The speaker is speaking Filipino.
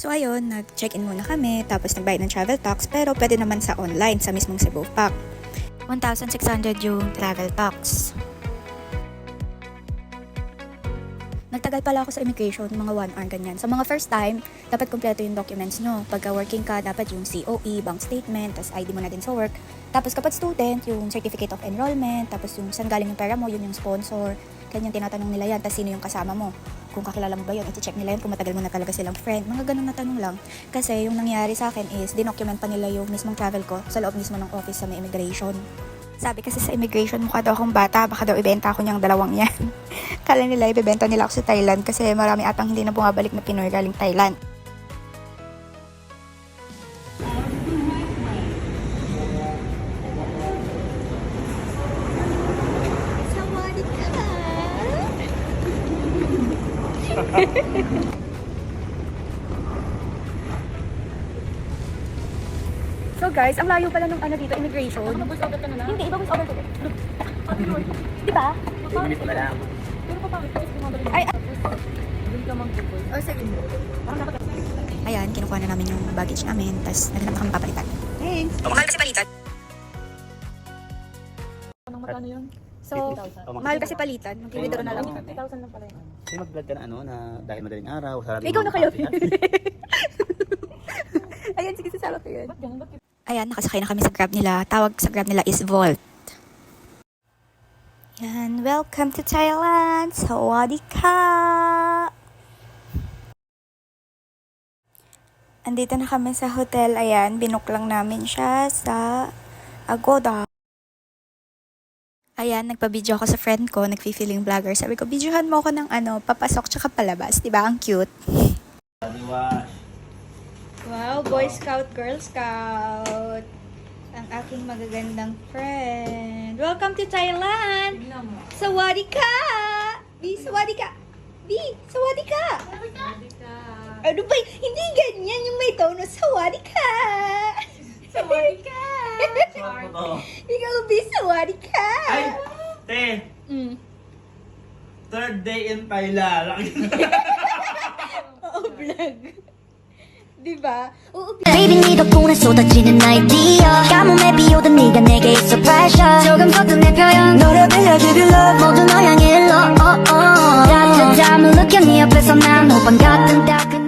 So ayun, nag-check-in muna kami, tapos nagbayad ng travel tax, pero pwede naman sa online, sa mismong Cebu Pack. 1,600 yung travel tax. Nagtagal pala ako sa immigration, mga 1 hour ganyan. Sa mga first time, dapat kompleto yung documents nyo. Pagka working ka, dapat yung COE, bank statement, tapos ID mo na din sa work. Tapos kapag student, yung certificate of enrollment, tapos yung saan galing yung pera mo, yun yung sponsor. Ganyan, tinatanong nila yan, tapos sino yung kasama mo. Kung kakilala mo ba yun, iti-check nila yun kung matagal mo na talaga silang friend. Mga ganun na tanong lang. Kasi yung nangyari sa akin is, dinocument pa nila yung mismong travel ko sa loob mismo ng office sa may immigration. Sabi kasi sa immigration, mukha daw akong bata, baka daw ibenta ako niyang dalawang yan. Kala nila ibebenta nila ako sa Thailand kasi marami atang hindi na bumabalik na Pinoy galing Thailand. So guys, ang layo pala nung dito, immigration. Voice over ka na lang. Hindi, iba voice over ko. Di ba? 2 minutes na lang. Pero papakit ko kasi bumabalik. Ay, Doon ka mag-voice. oh, sige. Ayan, kinukuha na namin yung baggage namin, tapos naghanap na kami papalitan. Thanks! Mahal kasi palitan. Anong magkano yun? So, 50,000. mahal kasi palitan. Mag-withdraw na lang. 50,000 lang pala yun. Kasi mag-vlog ka na na dahil madaling araw. Sarado Ikaw na kayo. Ayan, sige, sasama ko yun. Ba't ganun? Ba't Ayan, nakasakay na kami sa Grab nila. Tawag sa Grab nila is Volt. Yan, welcome to Thailand! Sawadee ka! Andito na kami sa hotel. Ayan, binook lang namin siya sa Agoda. Ayan, nagpa-video ako sa friend ko, nag-feeling vlogger. Sabi ko, videohan mo ako ng papasok tsaka palabas. Diba? Ang cute. Wow, Boy Scout, Girl Scout. Ang aking magagandang friend. Welcome to Thailand! Sawadee ka! B, sawadee ka! B, sawadee ka! Ano ba? Hindi ganyan yung may tono. Sawadee ka! Sawadee ka! Ikaw, B, sawadee ka! Ay! Te! Mm. Third day in Thailand. Oo, vlog. Diba? Oo, Baby 네 덕분에 쏟아지는 아이디어 가뭄에 비오던 네가 내게 있어 pressure 조금 더 내 표현 너를 빌려 give you love 모두 너 향해 일러 따뜻함을 느껴 네 옆에서 난 호빵 같은 따끈